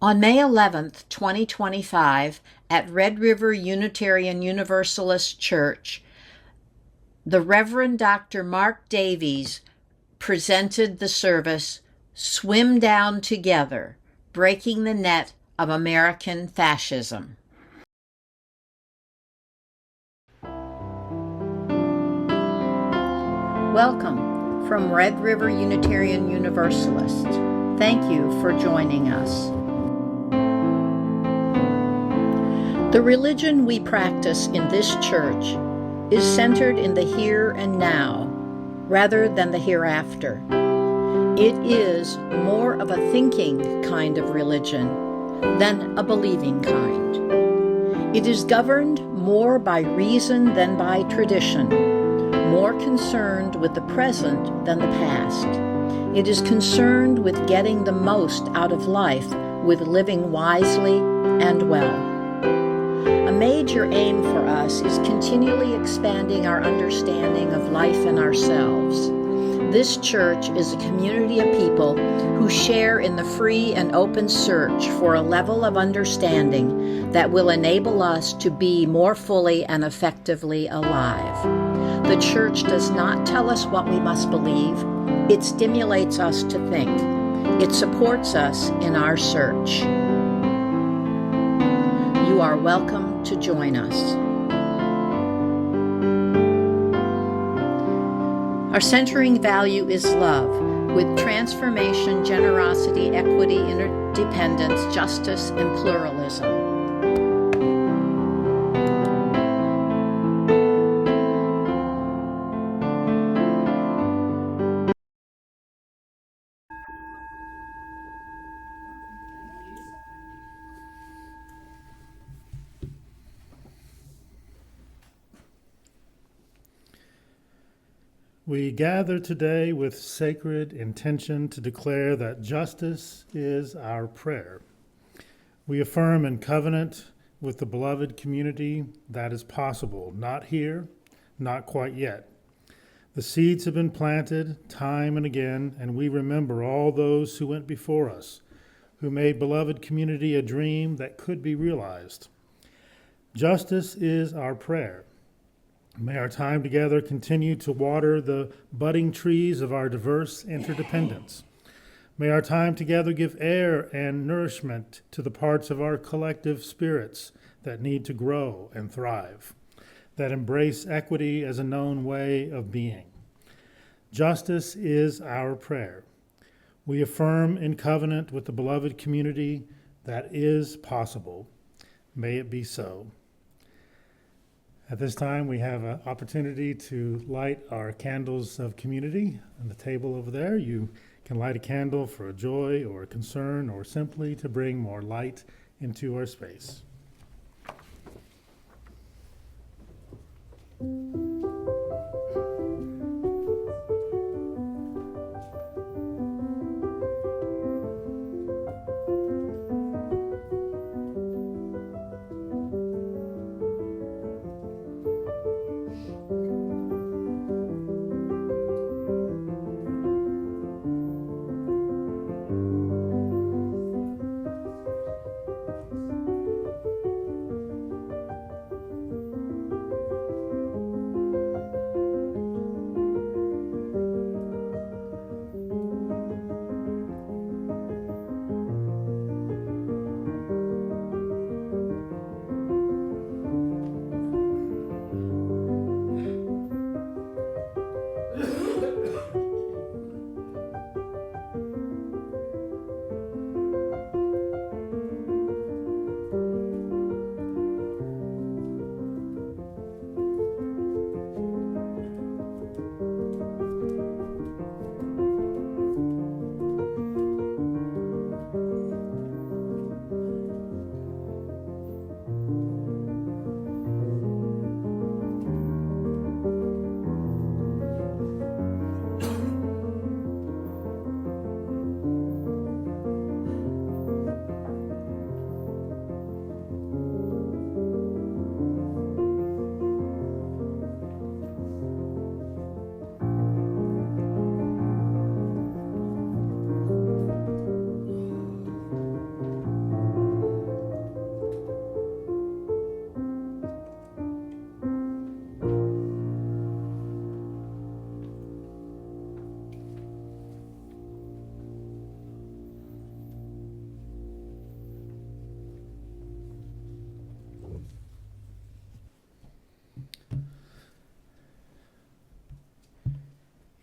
On May 11th, 2025, at Red River Unitarian Universalist Church, the Reverend Dr. Mark Davies presented the service, Swim Down Together, Breaking the Net of American Fascism. Welcome from Red River Unitarian Universalist. Thank you for joining us. The religion we practice in this church is centered in the here and now, rather than the hereafter. It is more of a thinking kind of religion than a believing kind. It is governed more by reason than by tradition, more concerned with the present than the past. It is concerned with getting the most out of life, with living wisely and well. A major aim for us is continually expanding our understanding of life and ourselves. This church is a community of people who share in the free and open search for a level of understanding that will enable us to be more fully and effectively alive. The church does not tell us what we must believe. It stimulates us to think. It supports us in our search. You are welcome to join us. Our centering value is love, with transformation, generosity, equity, interdependence, justice, and pluralism. We gather today with sacred intention to declare that justice is our prayer. We affirm in covenant with the beloved community that is possible, not here, not quite yet. The seeds have been planted time and again, and we remember all those who went before us, who made beloved community a dream that could be realized. Justice is our prayer. May our time together continue to water the budding trees of our diverse interdependence. May our time together give air and nourishment to the parts of our collective spirits that need to grow and thrive, that embrace equity as a known way of being. Justice is our prayer. We affirm in covenant with the beloved community that is possible. May it be so. At this time, we have an opportunity to light our candles of community on the table over there. You can light a candle for a joy or a concern or simply to bring more light into our space.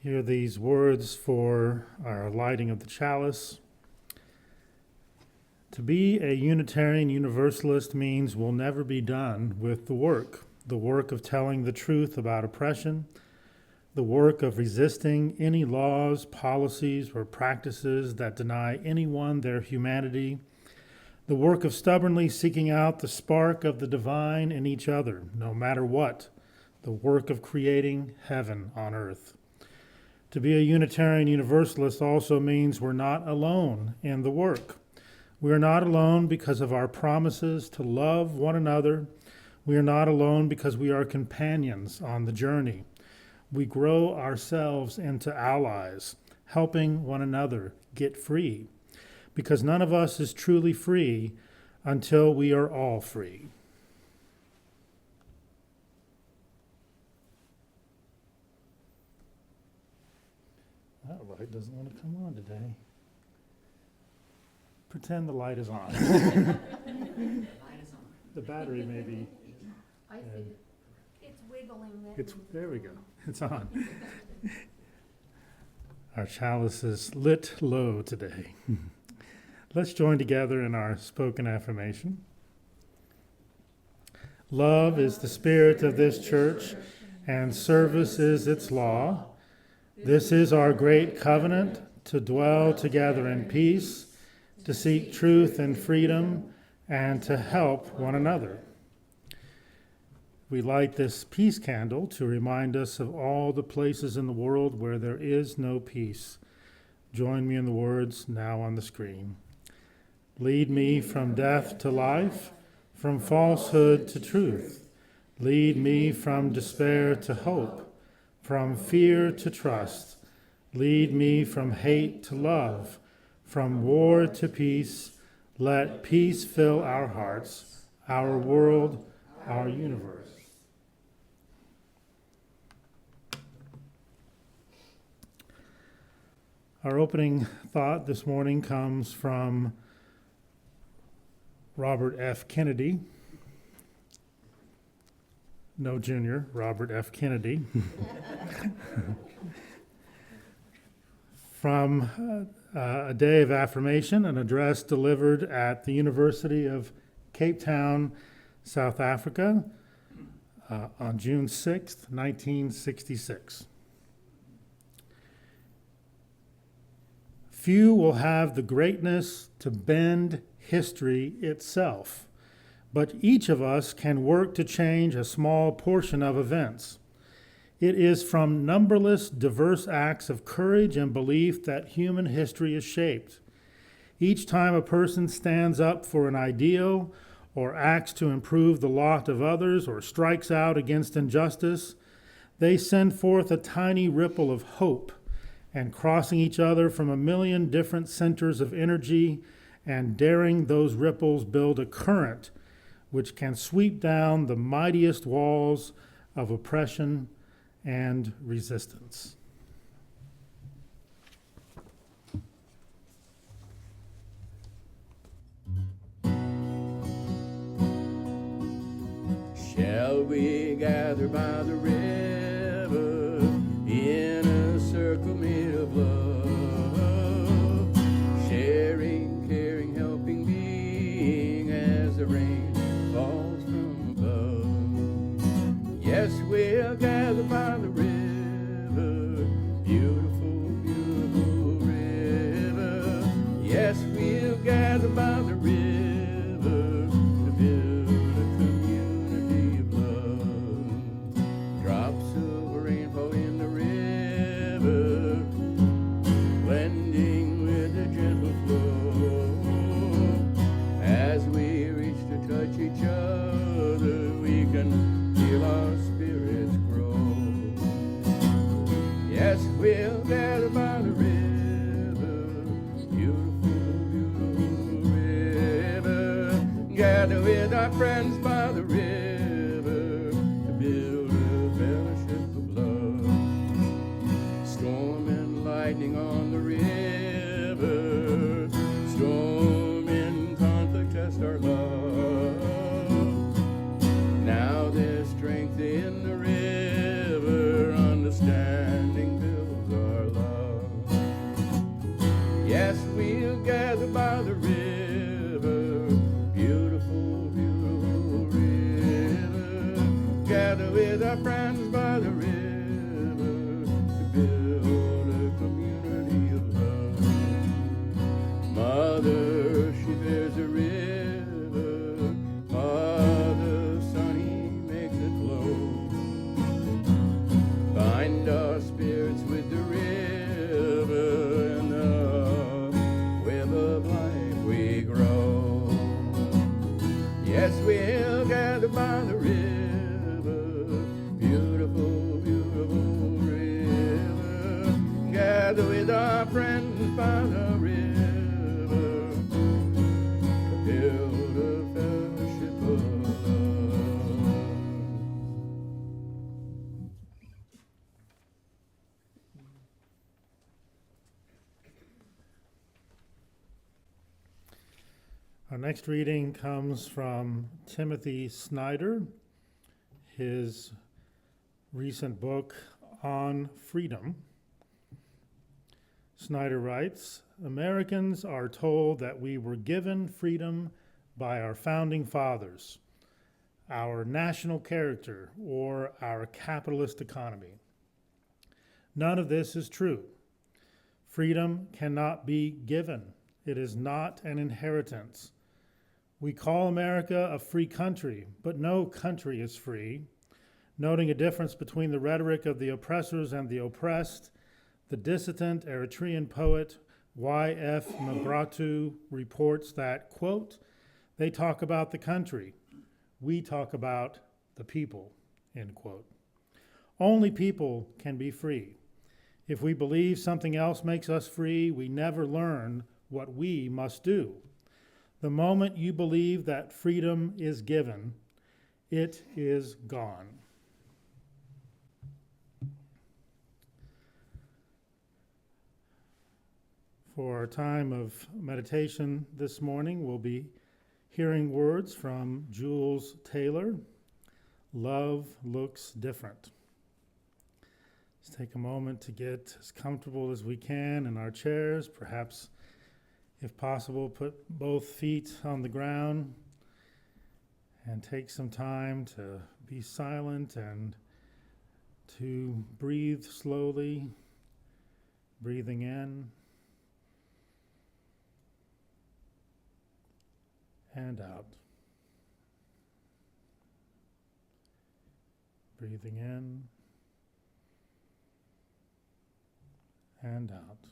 Hear these words for our lighting of the chalice. To be a Unitarian Universalist means we'll never be done with the work of telling the truth about oppression, the work of resisting any laws, policies, or practices that deny anyone their humanity, the work of stubbornly seeking out the spark of the divine in each other, no matter what, the work of creating heaven on earth. To be a Unitarian Universalist also means we're not alone in the work. We are not alone because of our promises to love one another. We are not alone because we are companions on the journey. We grow ourselves into allies, helping one another get free, because none of us is truly free until we are all free. That light doesn't want to come on today. Pretend the light is on. The battery may be. I think it's wiggling. There we go. It's on. Our chalice is lit low today. Let's join together in our spoken affirmation. Love is the spirit of this church, and service is its law. This is our great covenant, to dwell together in peace, to seek truth and freedom, and to help one another. We light this peace candle to remind us of all the places in the world where there is no peace. Join me in the words now on the screen. Lead me from death to life, from falsehood to truth. Lead me from despair to hope, from fear to trust. Lead me from hate to love, from war to peace. Let peace fill our hearts, our world, our universe. Our opening thought this morning comes from Robert F. Kennedy. No Jr., Robert F. Kennedy. From a day of affirmation, an address delivered at the University of Cape Town, South Africa, on June 6th, 1966. Few will have the greatness to bend history itself, but each of us can work to change a small portion of events. It is from numberless diverse acts of courage and belief that human history is shaped. Each time a person stands up for an ideal or acts to improve the lot of others or strikes out against injustice, they send forth a tiny ripple of hope, and crossing each other from a million different centers of energy, and daring those ripples build a current which can sweep down the mightiest walls of oppression and resistance. Shall we gather by the river in a circle made of love, sharing, caring, helping, being as the rain falls from above? Yes, we'll gather by the river, beautiful, beautiful river. Yes, we'll gather by the river to build a community of love. Drops of rain fall in the river, blending with the gentle flow. As we reach to touch each other, we can feel our spirits grow. Yes, we'll gather by the river, beautiful, beautiful river. Gather with our friends by the river to build a fellowship of love. Storm and lightning on the river, storm and conflict test our love. Now there's strength in the river, understanding builds Our next reading comes from Timothy Snyder, his recent book on freedom. Snyder writes, Americans are told that we were given freedom by our founding fathers, our national character, or our capitalist economy. None of this is true. Freedom cannot be given. It is not an inheritance. We call America a free country, but no country is free. Noting a difference between the rhetoric of the oppressors and the oppressed, the dissident Eritrean poet Y.F. Mabratu reports that, quote, they talk about the country, we talk about the people, end quote. Only people can be free. If we believe something else makes us free, we never learn what we must do. The moment you believe that freedom is given, it is gone. For our time of meditation this morning, we'll be hearing words from Jules Taylor, Love Looks Different. Let's take a moment to get as comfortable as we can in our chairs, perhaps, if possible, put both feet on the ground and take some time to be silent and to breathe slowly, breathing in and out. Breathing in and out.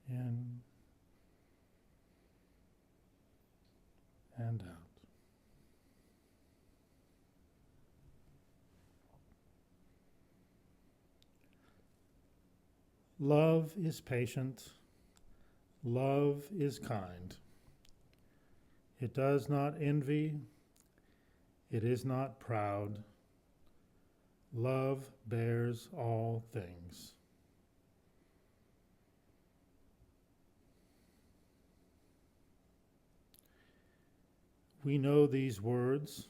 In and out. Love is patient. Love is kind. It does not envy. It is not proud. Love bears all things. We know these words,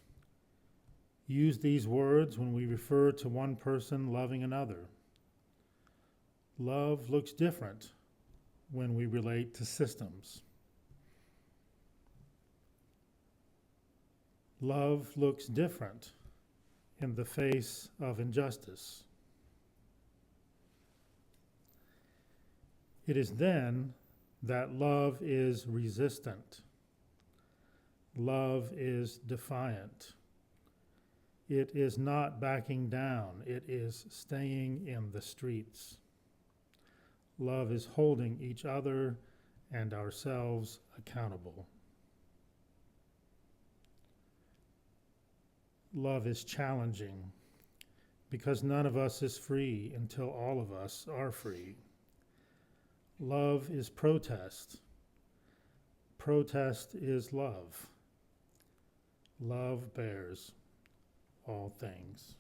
use these words when we refer to one person loving another. Love looks different when we relate to systems. Love looks different in the face of injustice. It is then that love is resistant. Love is defiant. It is not backing down. It is staying in the streets. Love is holding each other and ourselves accountable. Love is challenging because none of us is free until all of us are free. Love is protest. Protest is love. Love bears all things.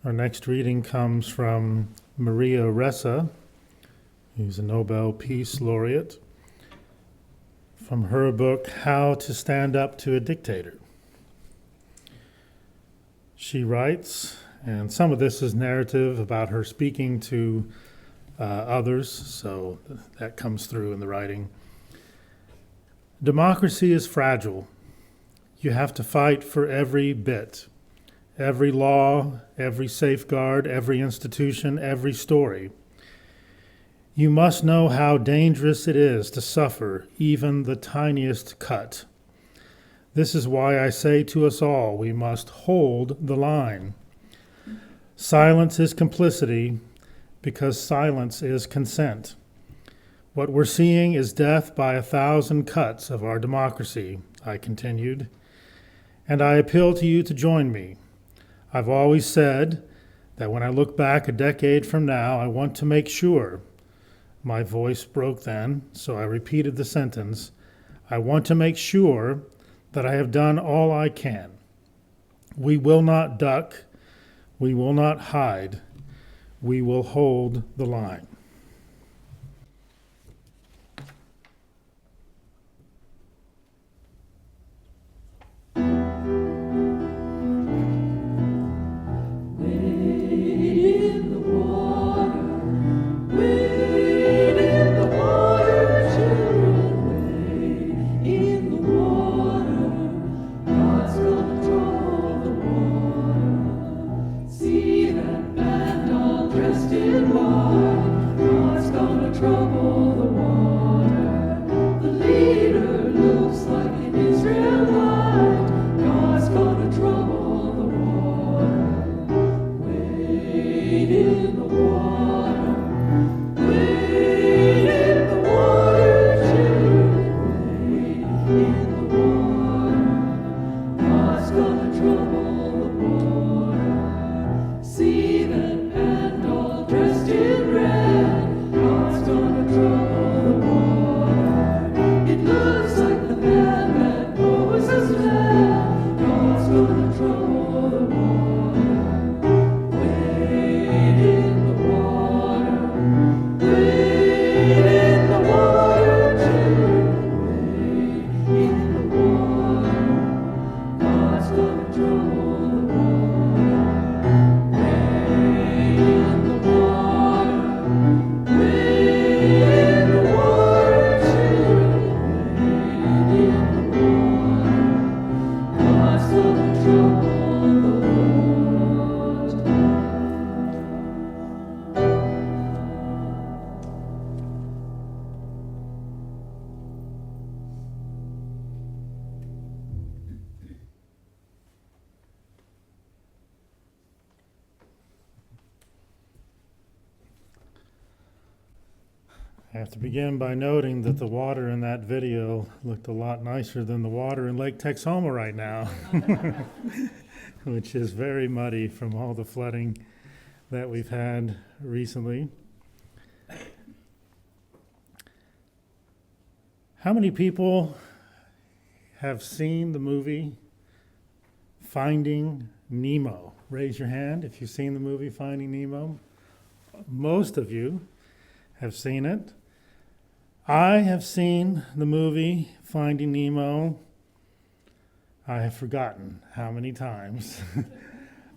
Our next reading comes from Maria Ressa, who's a Nobel Peace Laureate, from her book, How to Stand Up to a Dictator. She writes, and some of this is narrative about her speaking to others, so that comes through in the writing. Democracy is fragile. You have to fight for every bit, every law, every safeguard, every institution, every story. You must know how dangerous it is to suffer even the tiniest cut. This is why I say to us all, we must hold the line. Silence is complicity because silence is consent. What we're seeing is death by 1,000 cuts of our democracy, I continued, and I appeal to you to join me. I've always said that when I look back a decade from now, I want to make sure. My voice broke then, so I repeated the sentence. I want to make sure that I have done all I can. We will not duck. We will not hide. We will hold the line. I have to begin by noting that the water in that video looked a lot nicer than the water in Lake Texoma right now, which is very muddy from all the flooding that we've had recently. How many people have seen the movie Finding Nemo? Raise your hand if you've seen the movie Finding Nemo. Most of you have seen it. I have seen the movie Finding Nemo. I have forgotten how many times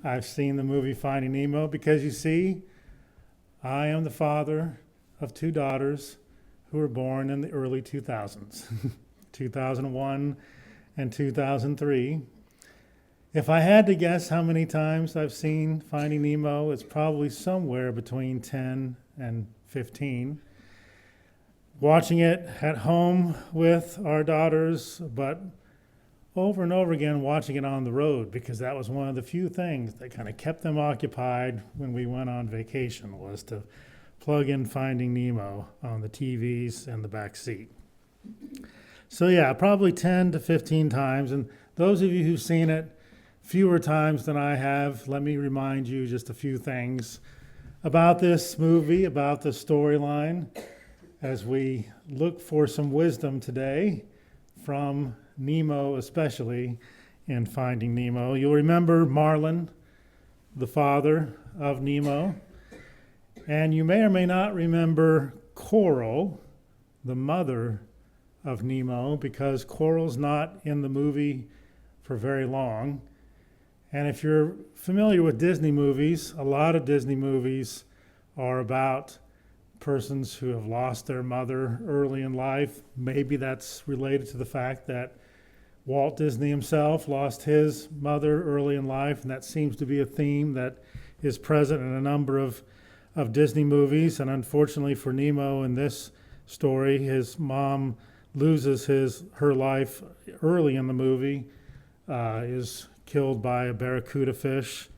I've seen the movie Finding Nemo because, you see, I am the father of 2 daughters who were born in the early 2000s, 2001 and 2003. If I had to guess how many times I've seen Finding Nemo, it's probably somewhere between 10 and 15. Watching it at home with our daughters, but over and over again watching it on the road, because that was one of the few things that kind of kept them occupied when we went on vacation, was to plug in Finding Nemo on the TVs and the back seat. So yeah, probably 10 to 15 times. And those of you who've seen it fewer times than I have, let me remind you just a few things about this movie, about the storyline, as we look for some wisdom today from Nemo, especially in Finding Nemo. You'll remember Marlin. the father of Nemo. And you may or may not remember Coral, the mother of Nemo, because Coral's not in the movie for very long. And if you're familiar with Disney movies, a lot of Disney movies are about persons who have lost their mother early in life. Maybe that's related to the fact that Walt Disney himself lost his mother early in life, and that seems to be a theme that is present in a number of Disney movies. And unfortunately for Nemo in this story, his mom loses her life early in the movie, is killed by a barracuda fish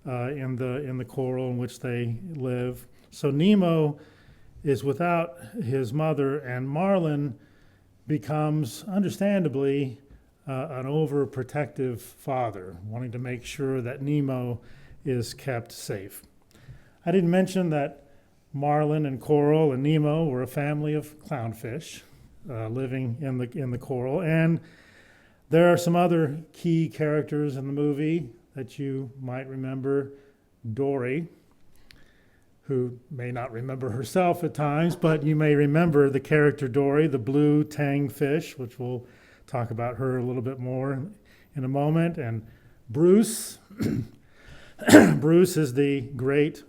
in the coral in which they live. So Nemo is without his mother, and Marlin becomes, understandably, an overprotective father, wanting to make sure that Nemo is kept safe. I didn't mention that Marlin and Coral and Nemo were a family of clownfish living in the coral, and there are some other key characters in the movie that you might remember. Dory, who may not remember herself at times, but you may remember the character Dory, the blue tang fish, which we'll talk about her a little bit more in a moment. And Bruce, Bruce is the great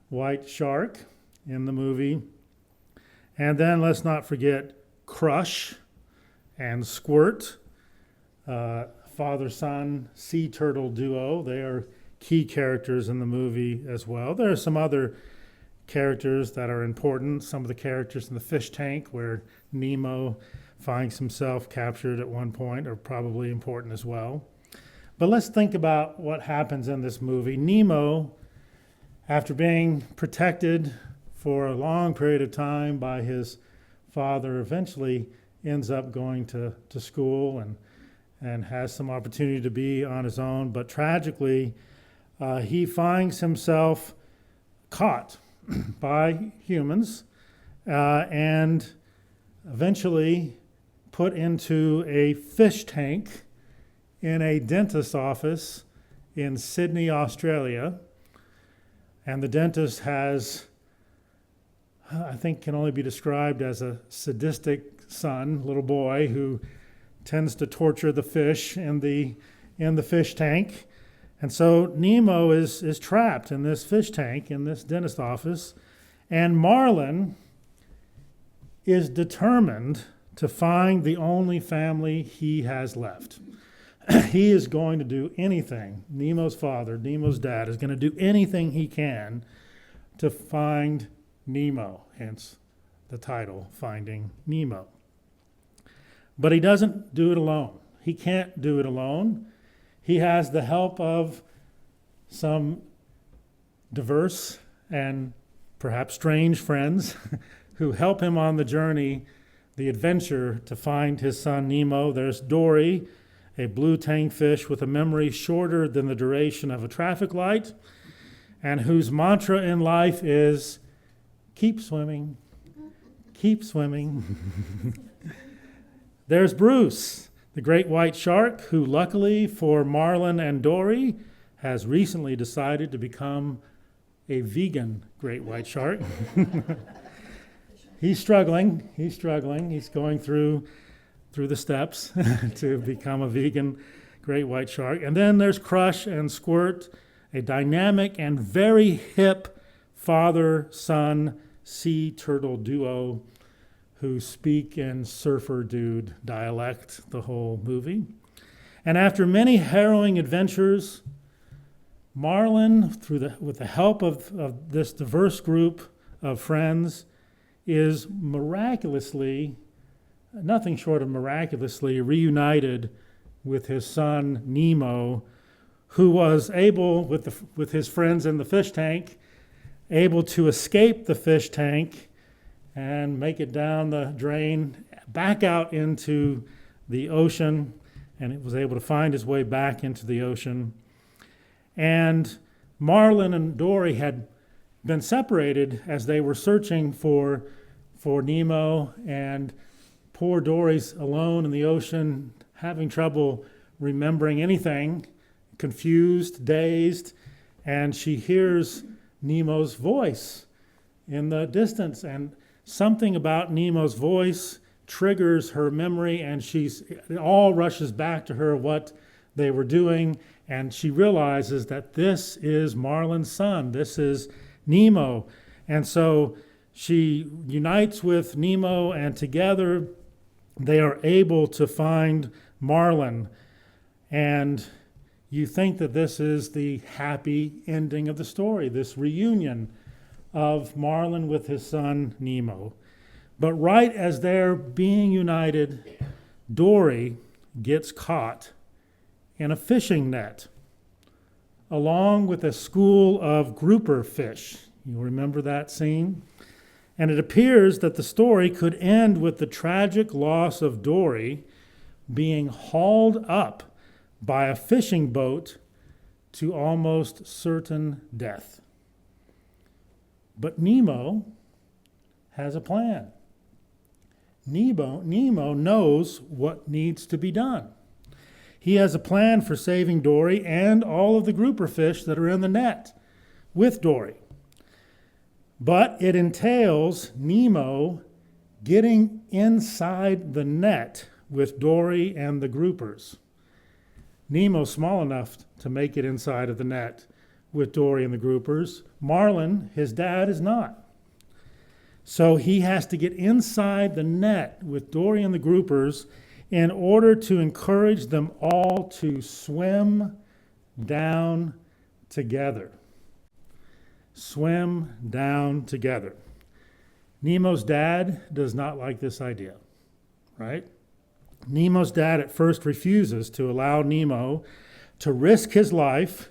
white shark in the movie. And then let's not forget Crush and Squirt, father-son sea turtle duo. They are key characters in the movie as well. There are some other characters that are important. Some of the characters in the fish tank where Nemo finds himself captured at one point are probably important as well. But let's think about what happens in this movie. Nemo, after being protected for a long period of time by his father, eventually ends up going to school and has some opportunity to be on his own. But tragically, he finds himself caught by humans and eventually put into a fish tank in a dentist's office in Sydney, Australia. And the dentist has, I think, can only be described as a sadistic son, little boy, who tends to torture the fish in the fish tank. And so Nemo is trapped in this fish tank in this dentist office, and Marlin is determined to find the only family he has left. He is going to do anything. Nemo's father, Nemo's dad, is going to do anything he can to find Nemo, hence the title, Finding Nemo. But he doesn't do it alone. He can't do it alone. He has the help of some diverse and perhaps strange friends who help him on the journey, the adventure to find his son Nemo. There's Dory, a blue tang fish with a memory shorter than the duration of a traffic light, and whose mantra in life is, keep swimming, keep swimming. There's Bruce, the great white shark, who luckily for Marlin and Dory has recently decided to become a vegan great white shark. He's struggling. He's going through the steps to become a vegan great white shark. And then there's Crush and Squirt, a dynamic and very hip father-son sea turtle duo who speak in surfer dude dialect the whole movie. And after many harrowing adventures, Marlin, with the help of this diverse group of friends, is miraculously, nothing short of miraculously, reunited with his son Nemo, who was able, with his friends in the fish tank, able to escape the fish tank and make it down the drain, back out into the ocean, and it was able to find his way back into the ocean. And Marlin and Dory had been separated as they were searching for Nemo, and poor Dory's alone in the ocean, having trouble remembering anything, confused, dazed, and she hears Nemo's voice in the distance, and something about Nemo's voice triggers her memory, and it all rushes back to her what they were doing, and she realizes that this is Marlin's son, this is Nemo. And so she unites with Nemo, and together they are able to find Marlin. And you think that this is the happy ending of the story, this reunion of Marlin with his son Nemo. But right as they're being united, Dory gets caught in a fishing net, along with a school of grouper fish. You remember that scene? And it appears that the story could end with the tragic loss of Dory being hauled up by a fishing boat to almost certain death. But Nemo has a plan. Nemo knows what needs to be done. He has a plan for saving Dory and all of the grouper fish that are in the net with Dory. But it entails Nemo getting inside the net with Dory and the groupers. Nemo's small enough to make it inside of the net with Dory and the groupers. Marlin, his dad, is not. So he has to get inside the net with Dory and the groupers in order to encourage them all to swim down together. Swim down together. Nemo's dad does not like this idea, right? Nemo's dad at first refuses to allow Nemo to risk his life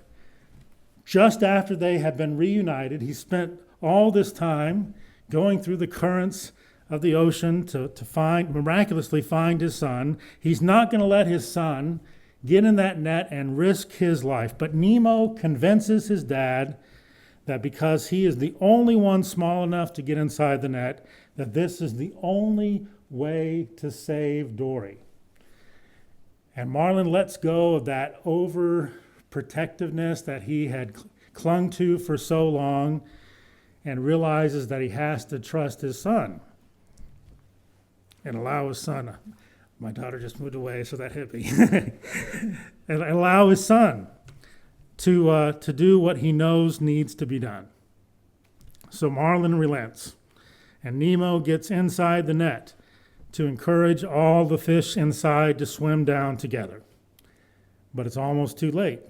just after they have been reunited. He spent all this time going through the currents of the ocean to miraculously find his son. He's not going to let his son get in that net and risk his life. But Nemo convinces his dad that because he is the only one small enough to get inside the net, that this is the only way to save Dory. And Marlin lets go of that overprotectiveness that he had clung to for so long and realizes that he has to trust his son and allow his son, my daughter just moved away, so that hit me, and allow his son to do what he knows needs to be done. So Marlin relents, and Nemo gets inside the net to encourage all the fish inside to swim down together. But it's almost too late.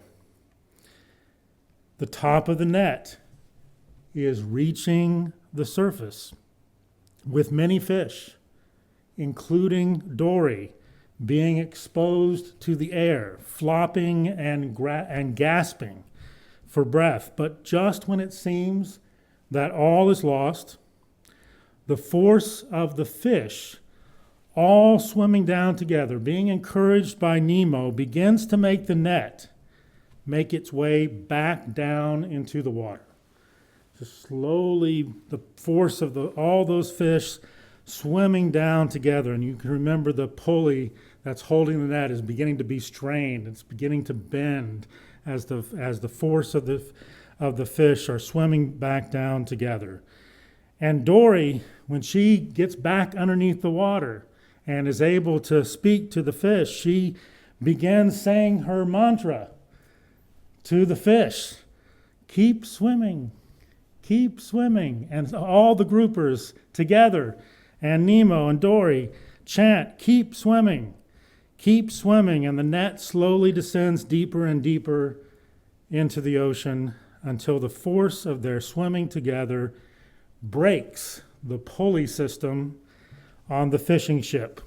The top of the net is reaching the surface with many fish, including Dory, being exposed to the air, flopping and gasping for breath. But just when it seems that all is lost, the force of the fish, all swimming down together, being encouraged by Nemo, begins to make the net make its way back down into the water. Just slowly, the force of all those fish swimming down together, and you can remember the pulley that's holding the net is beginning to be strained. It's beginning to bend as the force of the fish are swimming back down together. And Dory, when she gets back underneath the water and is able to speak to the fish, she begins saying her mantra to the fish: keep swimming, keep swimming. And all the groupers together, and Nemo and Dory, chant, keep swimming, keep swimming. And the net slowly descends deeper and deeper into the ocean until the force of their swimming together breaks the pulley system on the fishing ship.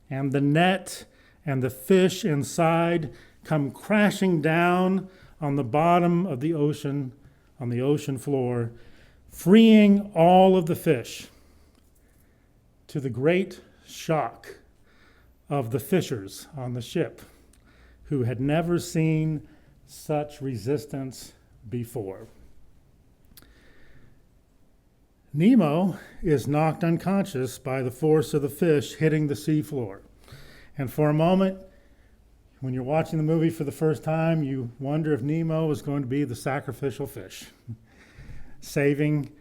And the net and the fish inside come crashing down on the bottom of the ocean, on the ocean floor, freeing all of the fish, to the great shock of the fishers on the ship, who had never seen such resistance before. Nemo is knocked unconscious by the force of the fish hitting the seafloor. And for a moment, When you're watching the movie for the first time, you wonder if Nemo is going to be the sacrificial fish, saving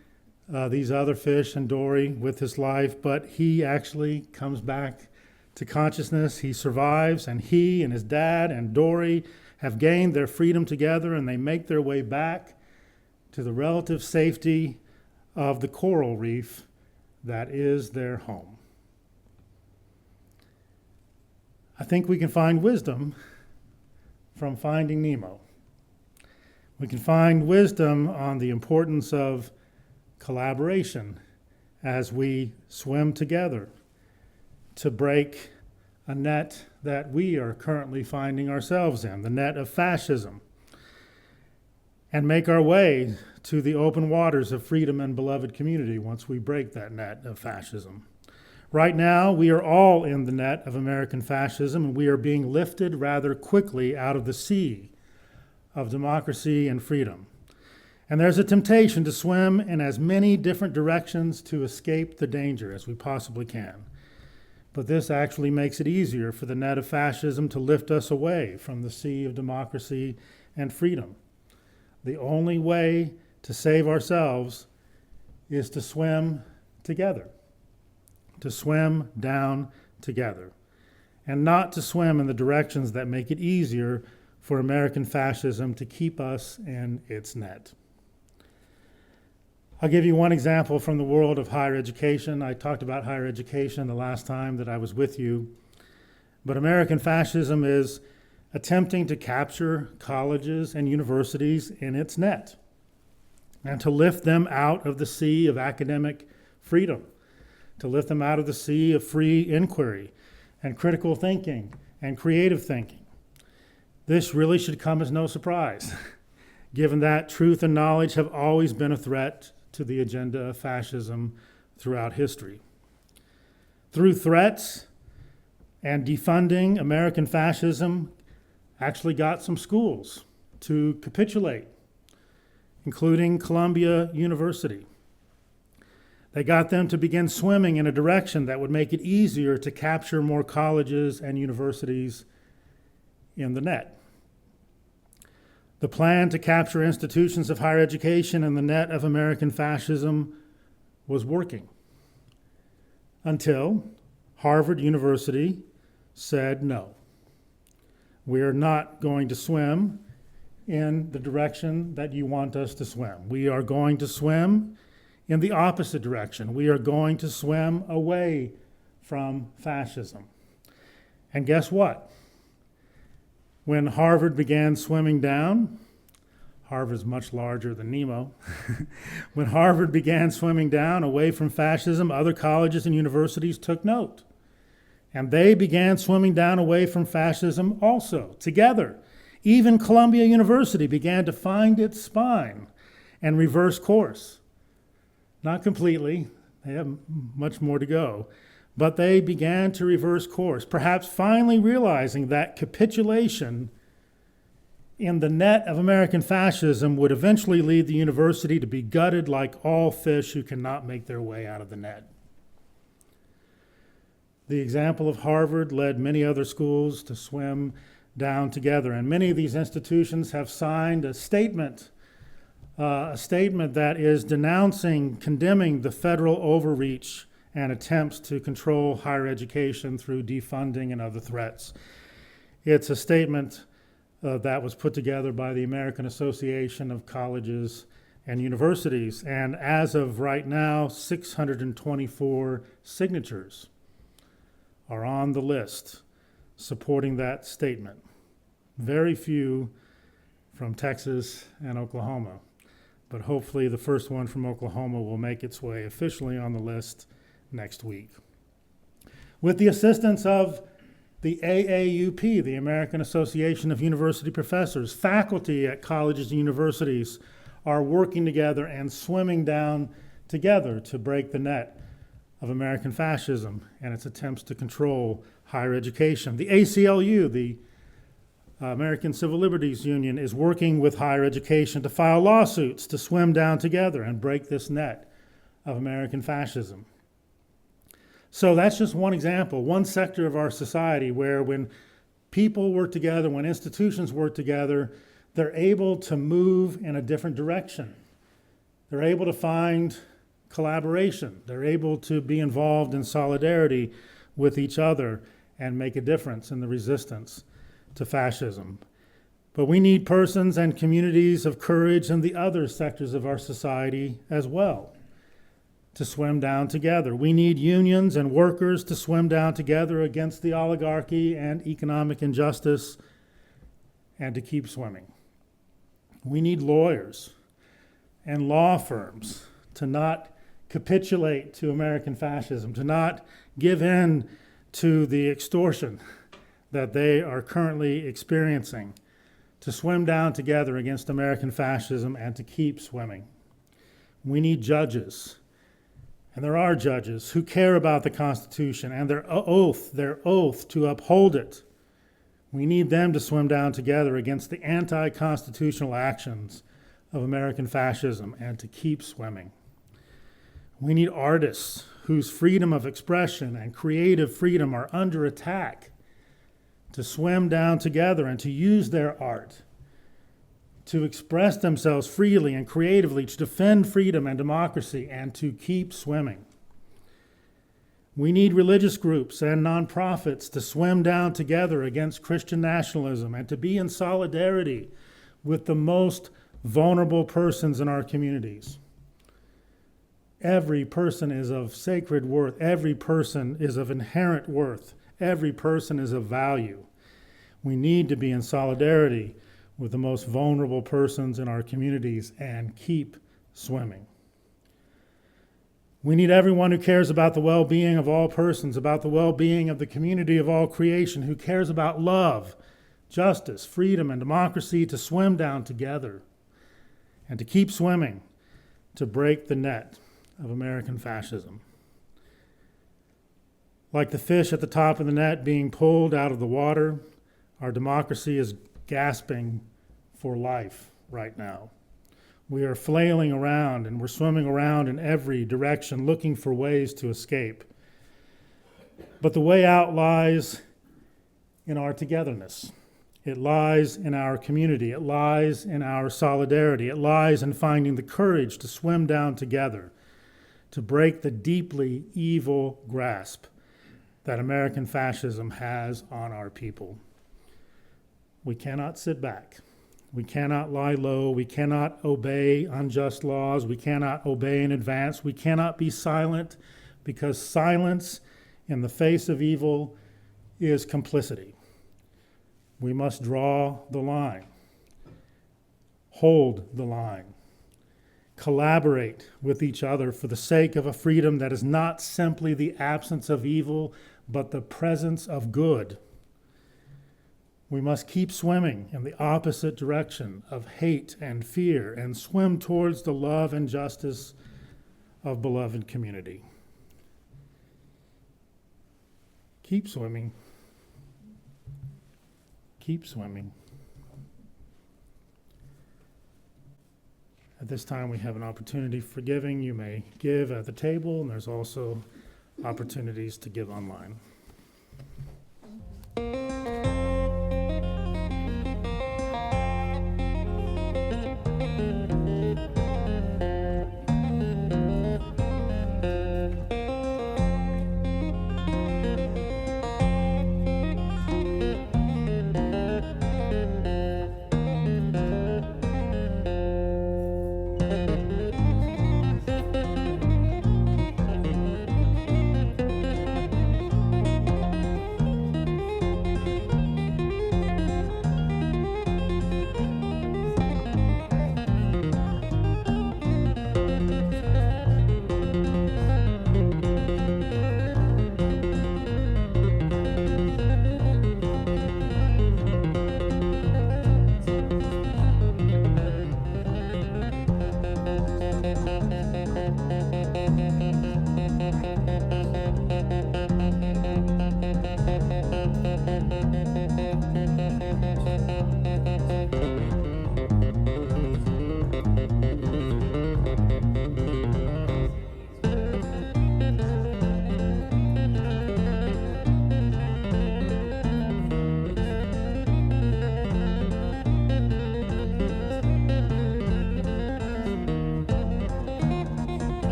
these other fish and Dory with his life, but he actually comes back to consciousness. He survives, and he and his dad and Dory have gained their freedom together, and they make their way back to the relative safety of the coral reef that is their home. I think we can find wisdom from Finding Nemo. We can find wisdom on the importance of collaboration as we swim together to break a net that we are currently finding ourselves in, the net of fascism, and make our way to the open waters of freedom and beloved community once we break that net of fascism. Right now, we are all in the net of American fascism, and we are being lifted rather quickly out of the sea of democracy and freedom. And there's a temptation to swim in as many different directions to escape the danger as we possibly can. But this actually makes it easier for the net of fascism to lift us away from the sea of democracy and freedom. The only way to save ourselves is to swim together, to swim down together, and not to swim in the directions that make it easier for American fascism to keep us in its net. I'll give you one example from the world of higher education. I talked about higher education the last time that I was with you, but American fascism is attempting to capture colleges and universities in its net and to lift them out of the sea of academic freedom, to lift them out of the sea of free inquiry and critical thinking and creative thinking. This really should come as no surprise, given that truth and knowledge have always been a threat to the agenda of fascism throughout history. Through threats and defunding, American fascism actually got some schools to capitulate, including Columbia University. They got them to begin swimming in a direction that would make it easier to capture more colleges and universities in the net. The plan to capture institutions of higher education in the net of American fascism was working until Harvard University said no. We are not going to swim in the direction that you want us to swim. We are going to swim in the opposite direction. We are going to swim away from fascism. And guess what? When Harvard began swimming down, Harvard's much larger than Nemo. When Harvard began swimming down away from fascism, other colleges and universities took note. And they began swimming down away from fascism also, together. Even Columbia University began to find its spine and reverse course. Not completely, they have much more to go, but they began to reverse course, perhaps finally realizing that capitulation in the net of American fascism would eventually lead the university to be gutted like all fish who cannot make their way out of the net. The example of Harvard led many other schools to swim down together, and many of these institutions have signed a statement that is denouncing, condemning the federal overreach and attempts to control higher education through defunding and other threats. It's a statement that was put together by the American Association of Colleges and Universities, and as of right now, 624 signatures are on the list supporting that statement. Very few from Texas and Oklahoma. But hopefully the first one from Oklahoma will make its way officially on the list next week. With the assistance of the AAUP, the American Association of University Professors, faculty at colleges and universities are working together and swimming down together to break the net of American fascism and its attempts to control higher education. The ACLU, the American Civil Liberties Union, is working with higher education to file lawsuits to swim down together and break this net of American fascism. So that's just one example, one sector of our society where when people work together, when institutions work together, they're able to move in a different direction. They're able to find collaboration. They're able to be involved in solidarity with each other and make a difference in the resistance to fascism. But we need persons and communities of courage in the other sectors of our society as well to swim down together. We need unions and workers to swim down together against the oligarchy and economic injustice and to keep swimming. We need lawyers and law firms to not capitulate to American fascism, to not give in to the extortion that they are currently experiencing, to swim down together against American fascism and to keep swimming. We need judges, and there are judges who care about the Constitution and their oath to uphold it. We need them to swim down together against the anti-constitutional actions of American fascism and to keep swimming. We need artists whose freedom of expression and creative freedom are under attack to swim down together and to use their art to express themselves freely and creatively, to defend freedom and democracy, and to keep swimming. We need religious groups and nonprofits to swim down together against Christian nationalism and to be in solidarity with the most vulnerable persons in our communities. Every person is of sacred worth. Every person is of inherent worth. Every person is of value. We need to be in solidarity with the most vulnerable persons in our communities and keep swimming. We need everyone who cares about the well-being of all persons, about the well-being of the community of all creation, who cares about love, justice, freedom, and democracy to swim down together and to keep swimming to break the net of American fascism. Like the fish at the top of the net being pulled out of the water, our democracy is gasping for life right now. We are flailing around and we're swimming around in every direction looking for ways to escape. But the way out lies in our togetherness. It lies in our community. It lies in our solidarity. It lies in finding the courage to swim down together, to break the deeply evil grasp that American fascism has on our people. We cannot sit back. We cannot lie low. We cannot obey unjust laws. We cannot obey in advance. We cannot be silent, because silence in the face of evil is complicity. We must draw the line, hold the line, collaborate with each other for the sake of a freedom that is not simply the absence of evil, but the presence of good. We must keep swimming in the opposite direction of hate and fear and swim towards the love and justice of beloved community. Keep swimming. Keep swimming. At this time, we have an opportunity for giving. You may give at the table, and there's also opportunities to give online.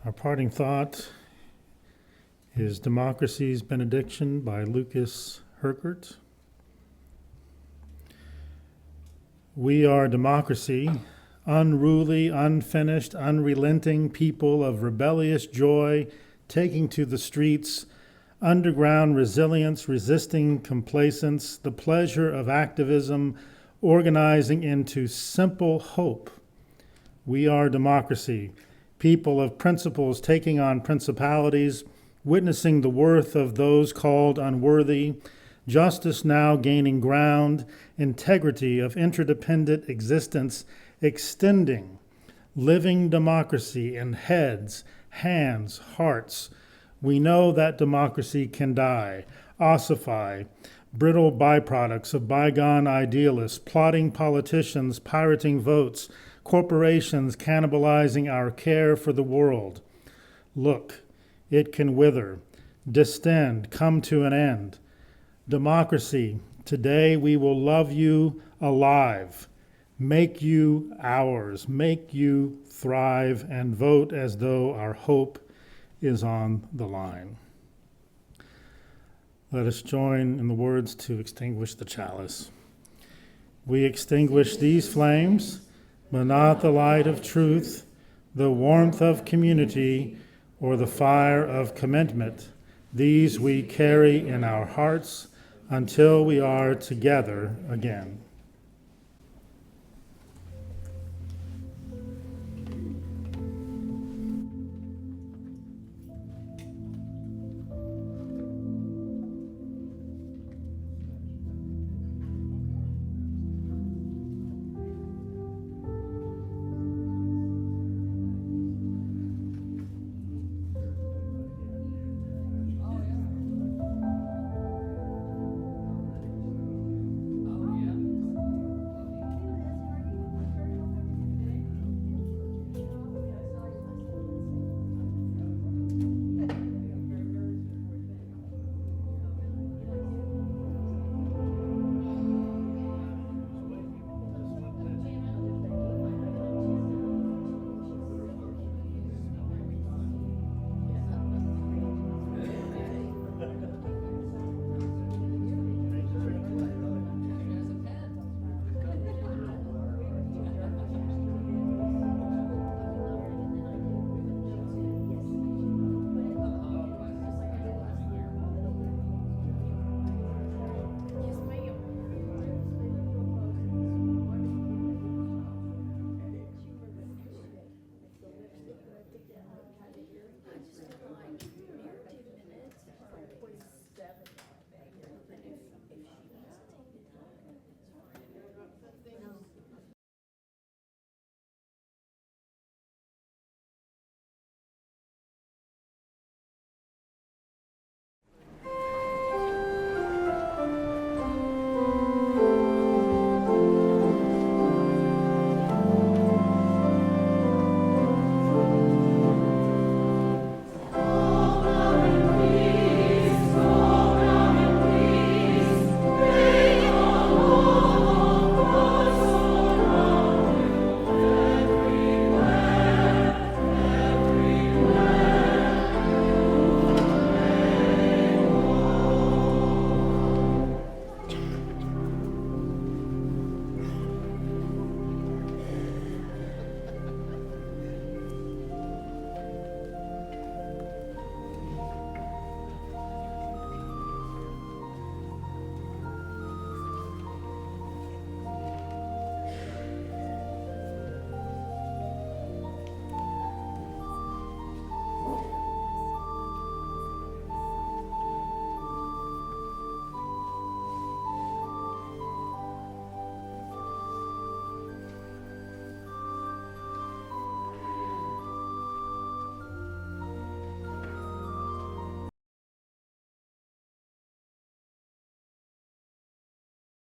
Our parting thought is Democracy's Benediction by Lucas Herkert. We are democracy, unruly, unfinished, unrelenting people of rebellious joy, taking to the streets, underground resilience, resisting complacence, the pleasure of activism, organizing into simple hope. We are democracy, people of principles taking on principalities, witnessing the worth of those called unworthy, justice now gaining ground, integrity of interdependent existence extending, living democracy in heads, hands, hearts. We know that democracy can die, ossify, brittle byproducts of bygone idealists, plotting politicians, pirating votes, corporations cannibalizing our care for the world. Look, it can wither, distend, come to an end. Democracy, today we will love you alive, make you ours, make you thrive, and vote as though our hope is on the line. Let us join in the words to extinguish the chalice. We extinguish these flames, but not the light of truth, the warmth of community, or the fire of commitment. These we carry in our hearts until we are together again.